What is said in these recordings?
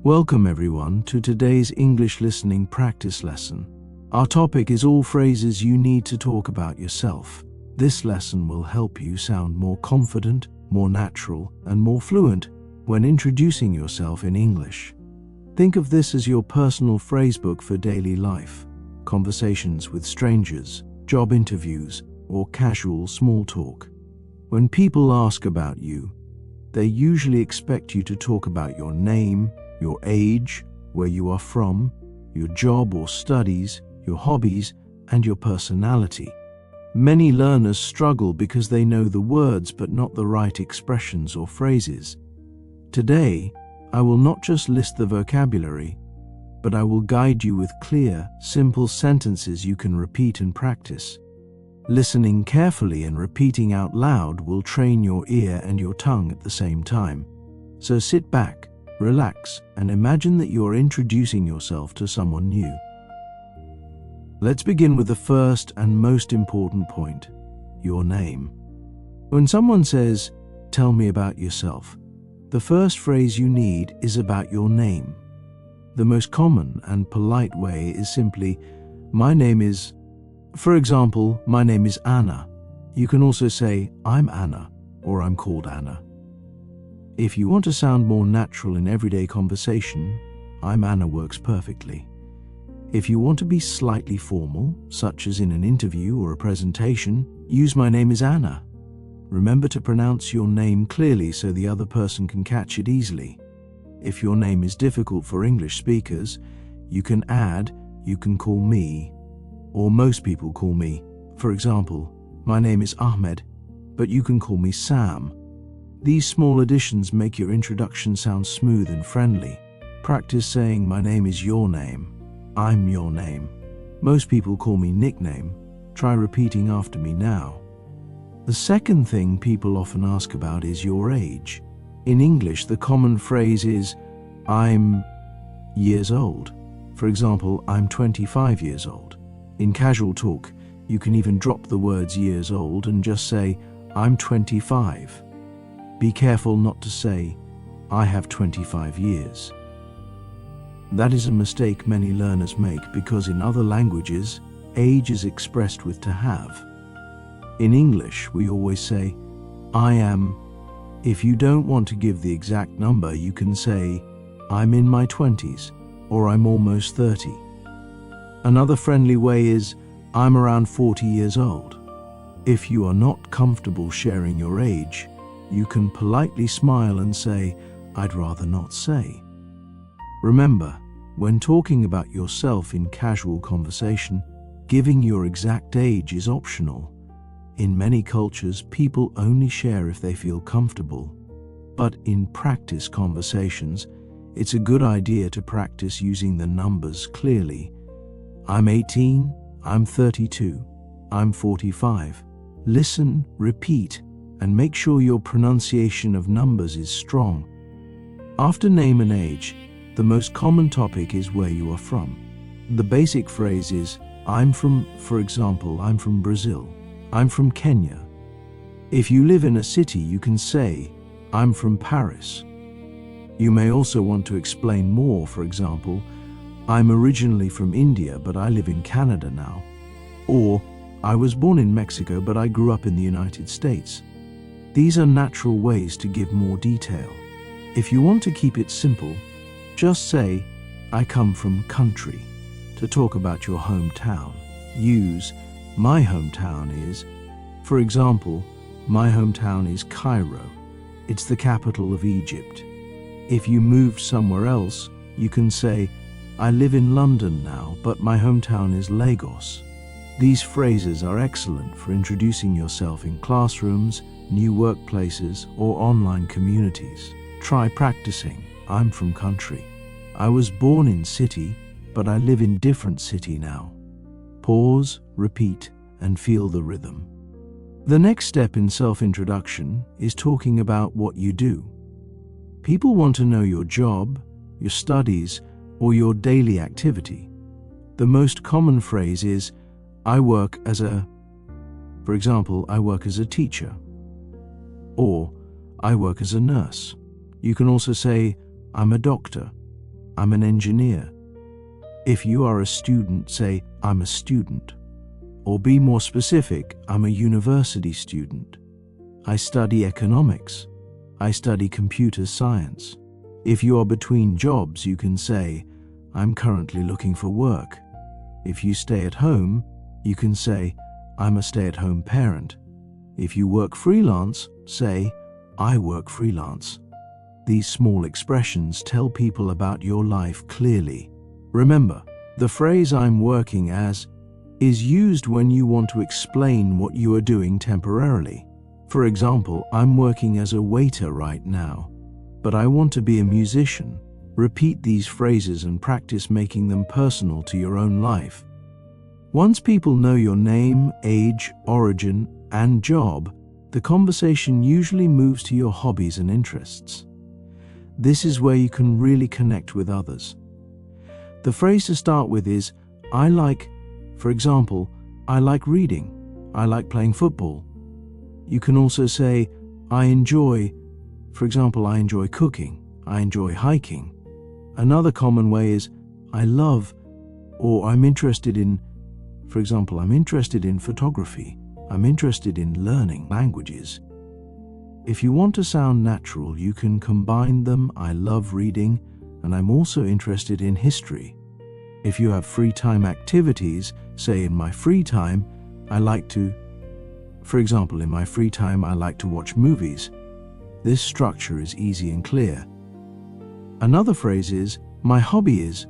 Welcome everyone to today's English listening practice lesson. Our topic is all phrases you need to talk about yourself. This lesson will help you sound more confident, more natural, and more fluent when introducing yourself in English. Think of this as your personal phrasebook for daily life, conversations with strangers, job interviews, or casual small talk. When people ask about you, they usually expect you to talk about your name, your age, where you are from, your job or studies, your hobbies, and your personality. Many learners struggle because they know the words but not the right expressions or phrases. Today, I will not just list the vocabulary, but I will guide you with clear, simple sentences you can repeat and practice. Listening carefully and repeating out loud will train your ear and your tongue at the same time. So sit back, relax, and imagine that you're introducing yourself to someone new. Let's begin with the first and most important point, your name. When someone says, "Tell me about yourself," the first phrase you need is about your name. The most common and polite way is simply, "My name is..." For example, "My name is Anna." You can also say, "I'm Anna," or "I'm called Anna." If you want to sound more natural in everyday conversation, "I'm Anna" works perfectly. If you want to be slightly formal, such as in an interview or a presentation, use "My name is Anna." Remember to pronounce your name clearly so the other person can catch it easily. If your name is difficult for English speakers, you can add, "You can call me," or "Most people call me." For example, "My name is Ahmed, but you can call me Sam." These small additions make your introduction sound smooth and friendly. Practice saying, "My name is your name," "I'm your name," "Most people call me nickname." Try repeating after me now. The second thing people often ask about is your age. In English, the common phrase is, "I'm years old." For example, "I'm 25 years old." In casual talk, you can even drop the words "years old" and just say, "I'm 25. Be careful not to say, "I have 25 years." That is a mistake many learners make because in other languages, age is expressed with "to have." In English, we always say, "I am." If you don't want to give the exact number, you can say, "I'm in my 20s," or "I'm almost 30. Another friendly way is, "I'm around 40 years old." If you are not comfortable sharing your age, you can politely smile and say, "I'd rather not say." Remember, when talking about yourself in casual conversation, giving your exact age is optional. In many cultures, people only share if they feel comfortable. But in practice conversations, it's a good idea to practice using the numbers clearly. "I'm 18, I'm 32, I'm 45. Listen, repeat, and make sure your pronunciation of numbers is strong. After name and age, the most common topic is where you are from. The basic phrase is, "I'm from," for example, "I'm from Brazil," "I'm from Kenya." If you live in a city, you can say, "I'm from Paris." You may also want to explain more, for example, "I'm originally from India, but I live in Canada now." Or, "I was born in Mexico, but I grew up in the United States." These are natural ways to give more detail. If you want to keep it simple, just say, "I come from country." To talk about your hometown, use, "My hometown is..." For example, "My hometown is Cairo. It's the capital of Egypt." If you moved somewhere else, you can say, "I live in London now, but my hometown is Lagos." These phrases are excellent for introducing yourself in classrooms, new workplaces, or online communities. Try practicing, "I'm from country. I was born in city, but I live in different city now." Pause, repeat, and feel the rhythm. The next step in self-introduction is talking about what you do. People want to know your job, your studies, or your daily activity. The most common phrase is, "I work as a..." For example, "I work as a teacher," or "I work as a nurse." You can also say, "I'm a doctor," I'm an engineer. If you are a student, say, I'm a student. Or be more specific, I'm a university student. I study economics. I study computer science. If you are between jobs, you can say, I'm currently looking for work. If you stay at home, you can say, I'm a stay-at-home parent. If you work freelance, say, I work freelance. These small expressions tell people about your life clearly. Remember, the phrase I'm working as is used when you want to explain what you are doing temporarily. For example, I'm working as a waiter right now, but I want to be a musician. Repeat these phrases and practice making them personal to your own life. Once people know your name, age, origin, and job, the conversation usually moves to your hobbies and interests. This is where you can really connect with others. The phrase to start with is, I like, for example, I like reading, I like playing football. You can also say, I enjoy, for example, I enjoy cooking, I enjoy hiking. Another common way is, I love, or I'm interested in, for example, I'm interested in photography, I'm interested in learning languages. If you want to sound natural, you can combine them, I love reading, and I'm also interested in history. If you have free time activities, say in my free time, I like to, for example, in my free time, I like to watch movies. This structure is easy and clear. Another phrase is, my hobby is,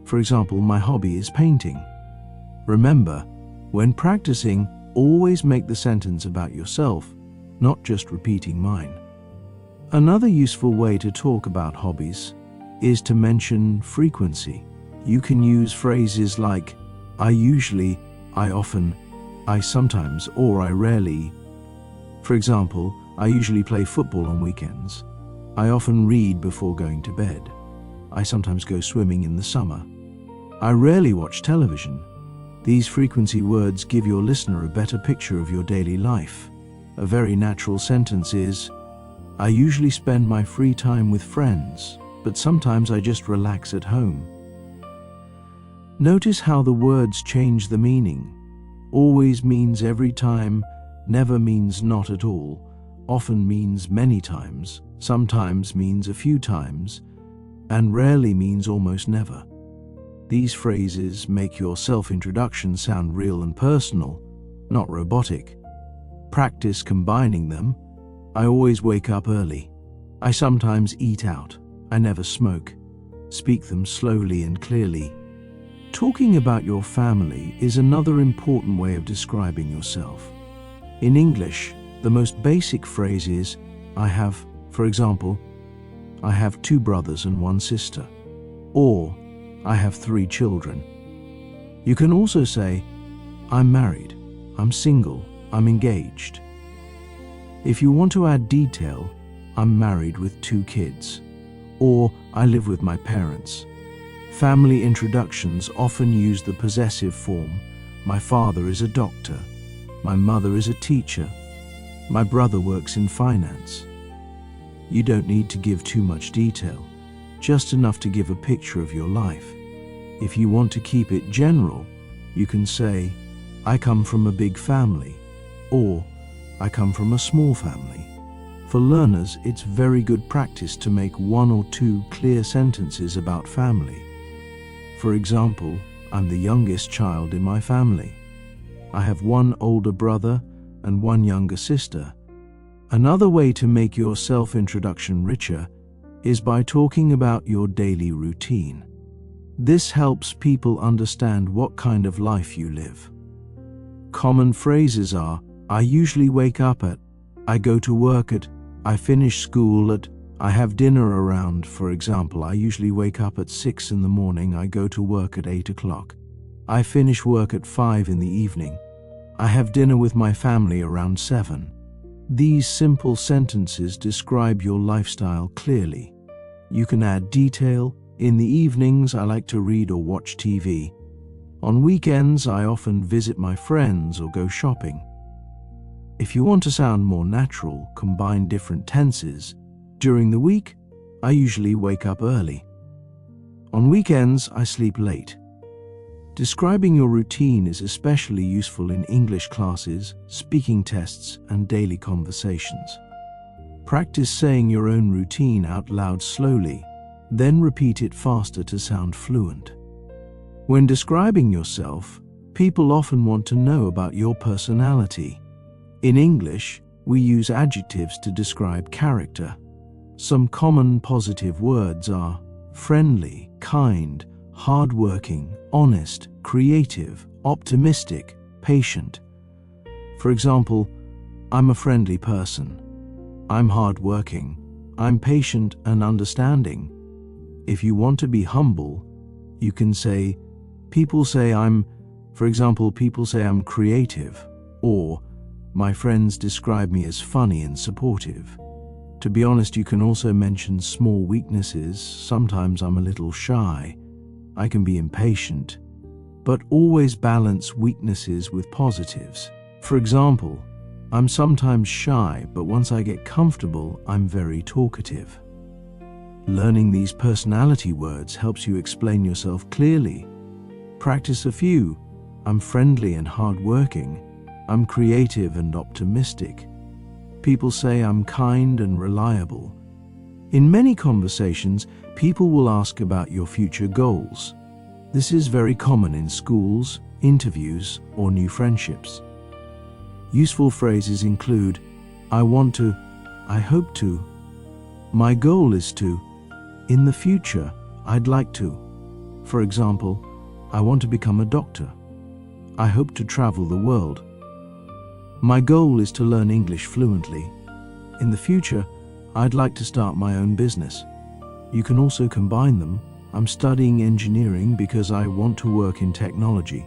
for example, my hobby is painting. Remember, when practicing, always make the sentence about yourself, not just repeating mine. Another useful way to talk about hobbies is to mention frequency. You can use phrases like, I usually, I often, I sometimes, or I rarely. For example, I usually play football on weekends. I often read before going to bed. I sometimes go swimming in the summer. I rarely watch television. These frequency words give your listener a better picture of your daily life. A very natural sentence is, I usually spend my free time with friends, but sometimes I just relax at home. Notice how the words change the meaning. Always means every time, never means not at all, often means many times, sometimes means a few times, and rarely means almost never. These phrases make your self-introduction sound real and personal, not robotic. Practice combining them. I always wake up early. I sometimes eat out. I never smoke. Speak them slowly and clearly. Talking about your family is another important way of describing yourself. In English, the most basic phrase is, I have, for example, I have 2 brothers and 1 sister, or I have 3 children. You can also say, I'm married, I'm single, I'm engaged. If you want to add detail, I'm married with 2 kids, or I live with my parents. Family introductions often use the possessive form, my father is a doctor, my mother is a teacher, my brother works in finance. You don't need to give too much detail, just enough to give a picture of your life. If you want to keep it general, you can say, I come from a big family, or I come from a small family. For learners, it's very good practice to make 1 or 2 clear sentences about family. For example, I'm the youngest child in my family. I have 1 older brother and 1 younger sister. Another way to make your self-introduction richer is by talking about your daily routine. This helps people understand what kind of life you live. Common phrases are, I usually wake up at, I go to work at, I finish school at, I have dinner around. For example, I usually wake up at 6 in the morning, I go to work at 8 o'clock. I finish work at 5 in the evening. I have dinner with my family around 7. These simple sentences describe your lifestyle clearly. You can add detail. In the evenings, I like to read or watch TV. On weekends, I often visit my friends or go shopping. If you want to sound more natural, combine different tenses. During the week, I usually wake up early. On weekends, I sleep late. Describing your routine is especially useful in English classes, speaking tests, and daily conversations. Practice saying your own routine out loud slowly, then repeat it faster to sound fluent. When describing yourself, people often want to know about your personality. In English, we use adjectives to describe character. Some common positive words are friendly, kind, hardworking, honest, creative, optimistic, patient. For example, I'm a friendly person. I'm hardworking. I'm patient and understanding. If you want to be humble, you can say, people say I'm creative, or my friends describe me as funny and supportive. To be honest, you can also mention small weaknesses. Sometimes I'm a little shy. I can be impatient, but always balance weaknesses with positives. For example, I'm sometimes shy, but once I get comfortable, I'm very talkative. Learning these personality words helps you explain yourself clearly. Practice a few. I'm friendly and hardworking. I'm creative and optimistic. People say I'm kind and reliable. In many conversations, people will ask about your future goals. This is very common in schools, interviews, or new friendships. Useful phrases include, I want to, I hope to, my goal is to, in the future, I'd like to. For example, I want to become a doctor. I hope to travel the world. My goal is to learn English fluently. In the future, I'd like to start my own business. You can also combine them. I'm studying engineering because I want to work in technology.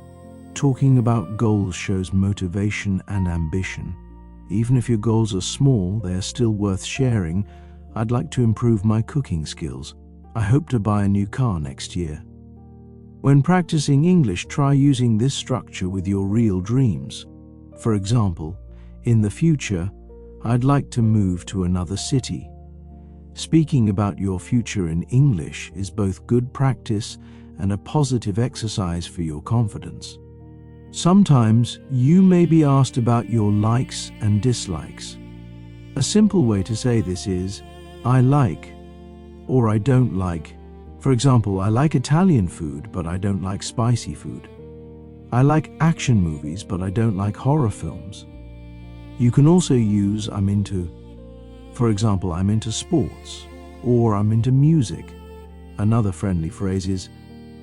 Talking about goals shows motivation and ambition. Even if your goals are small, they are still worth sharing. I'd like to improve my cooking skills. I hope to buy a new car next year. When practicing English, try using this structure with your real dreams. For example, in the future, I'd like to move to another city. Speaking about your future in English is both good practice and a positive exercise for your confidence. Sometimes you may be asked about your likes and dislikes. A simple way to say this is, I like, or I don't like. For example, I like Italian food, but I don't like spicy food. I like action movies, but I don't like horror films. You can also use I'm into. For example, I'm into sports, or I'm into music. Another friendly phrase is,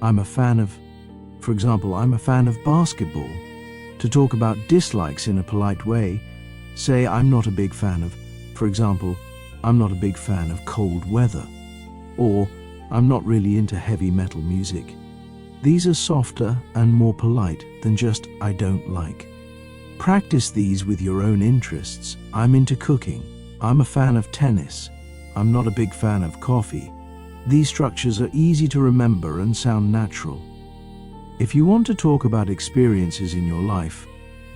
I'm a fan of basketball. To talk about dislikes in a polite way, say I'm not a big fan of, for example, I'm not a big fan of cold weather, or I'm not really into heavy metal music. These are softer and more polite than just I don't like. Practice these with your own interests. I'm into cooking. I'm a fan of tennis. I'm not a big fan of coffee. These structures are easy to remember and sound natural. If you want to talk about experiences in your life,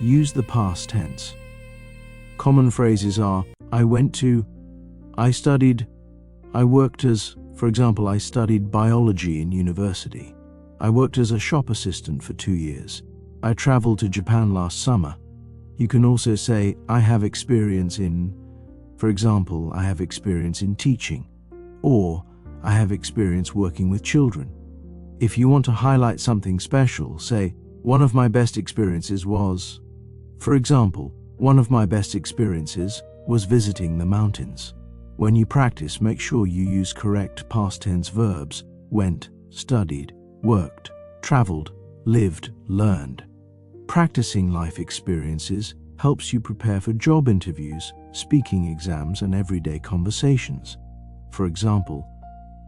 use the past tense. Common phrases are, I went to, I studied, I worked as, for example, I studied biology in university. I worked as a shop assistant for 2 years. I traveled to Japan last summer. You can also say, I have experience in, for example, I have experience in teaching, or I have experience working with children. If you want to highlight something special, say, one of my best experiences was, for example, one of my best experiences was visiting the mountains. When you practice, make sure you use correct past tense verbs, went, studied, worked, traveled, lived, learned. Practicing life experiences helps you prepare for job interviews, speaking exams, and everyday conversations. For example,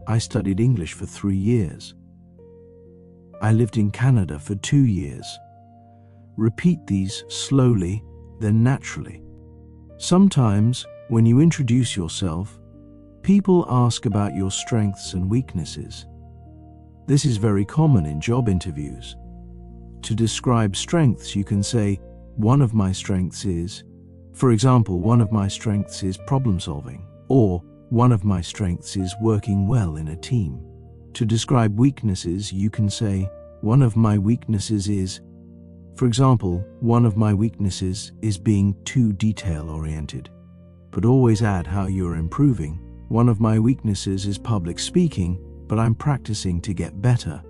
I studied English for 3 years. I lived in Canada for 2 years. Repeat these slowly, then naturally. Sometimes, when you introduce yourself, people ask about your strengths and weaknesses. This is very common in job interviews. To describe strengths, you can say, one of my strengths is, for example, one of my strengths is problem solving, or one of my strengths is working well in a team. To describe weaknesses, you can say, one of my weaknesses is, for example, one of my weaknesses is being too detail-oriented. But always add how you're improving. One of my weaknesses is public speaking, but I'm practicing to get better.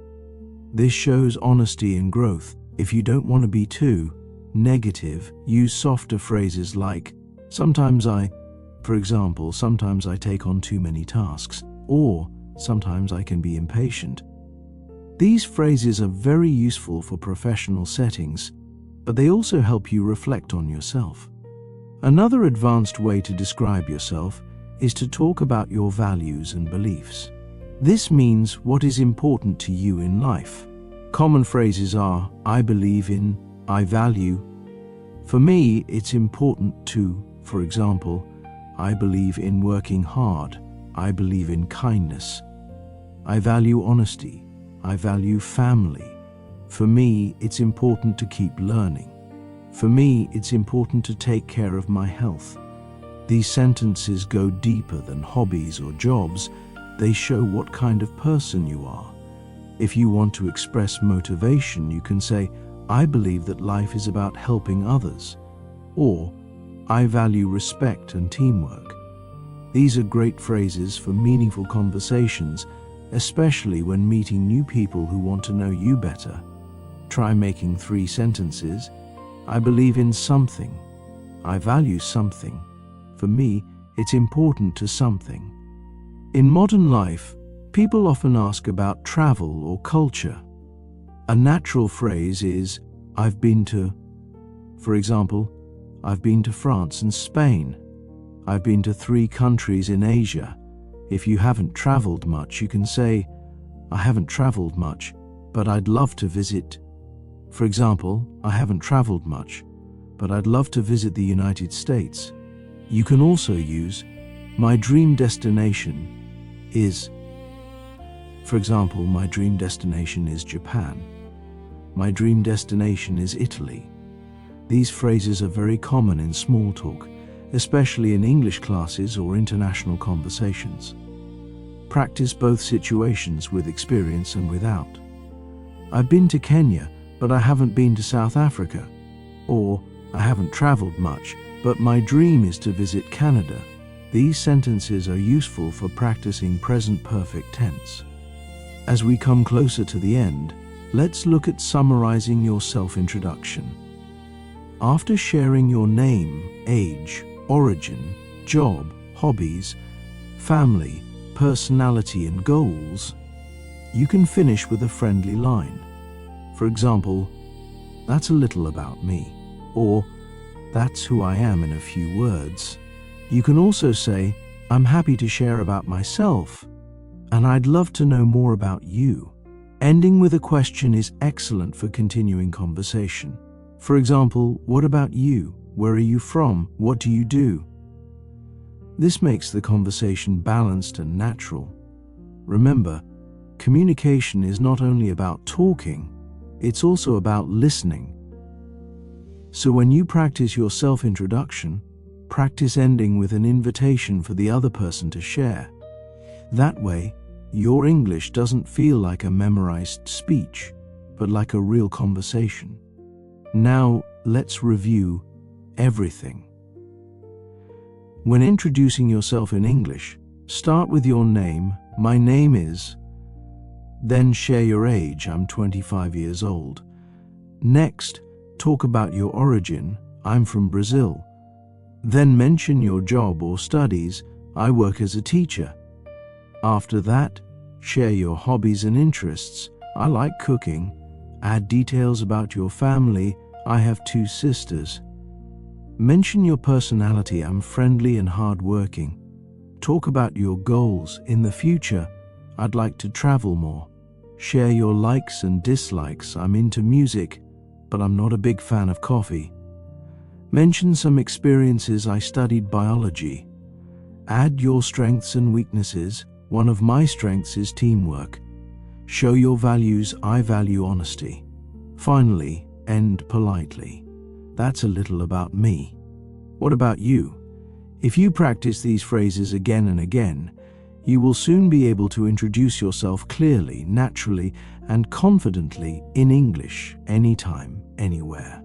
This shows honesty and growth. If you don't want to be too negative, use softer phrases like, for example, sometimes I take on too many tasks, or sometimes I can be impatient. These phrases are very useful for professional settings, but they also help you reflect on yourself. Another advanced way to describe yourself is to talk about your values and beliefs. This means what is important to you in life. Common phrases are, I believe in, I value. For me, it's important to, for example, I believe in working hard. I believe in kindness. I value honesty. I value family. For me, it's important to keep learning. For me, it's important to take care of my health. These sentences go deeper than hobbies or jobs. They show what kind of person you are. If you want to express motivation, you can say, I believe that life is about helping others, or I value respect and teamwork. These are great phrases for meaningful conversations, especially when meeting new people who want to know you better. Try making 3 sentences. I believe in something. I value something. For me, it's important to something. In modern life, people often ask about travel or culture. A natural phrase is, I've been to, for example, I've been to France and Spain. I've been to 3 countries in Asia. If you haven't traveled much, you can say, I haven't traveled much, but I'd love to visit. For example, I haven't traveled much, but I'd love to visit the United States. You can also use, my dream destination is. For example, my dream destination is Japan. My dream destination is Italy. These phrases are very common in small talk, especially in English classes or international conversations. Practice both situations with experience and without. I've been to Kenya, but I haven't been to South Africa. Or, I haven't traveled much, but my dream is to visit Canada. These sentences are useful for practicing present perfect tense. As we come closer to the end, let's look at summarizing your self-introduction. After sharing your name, age, origin, job, hobbies, family, personality, and goals, you can finish with a friendly line. For example, that's a little about me, or that's who I am in a few words. You can also say, I'm happy to share about myself, and I'd love to know more about you. Ending with a question is excellent for continuing conversation. For example, what about you? Where are you from? What do you do? This makes the conversation balanced and natural. Remember, communication is not only about talking, it's also about listening. So when you practice your self-introduction, practice ending with an invitation for the other person to share. That way, your English doesn't feel like a memorized speech, but like a real conversation. Now, let's review everything. When introducing yourself in English, start with your name. My name is. Then share your age. I'm 25 years old. Next, talk about your origin. I'm from Brazil. Then mention your job or studies. I work as a teacher. After that, share your hobbies and interests. I like cooking. Add details about your family. I have 2 sisters. Mention your personality. I'm friendly and hardworking. Talk about your goals. In the future, I'd like to travel more. Share your likes and dislikes. I'm into music, but I'm not a big fan of coffee. Mention some experiences. I studied biology. Add your strengths and weaknesses. One of my strengths is teamwork. Show your values. I value honesty. Finally, end politely. That's a little about me. What about you? If you practice these phrases again and again, You will soon be able to introduce yourself clearly, naturally, and confidently in English anytime, anywhere.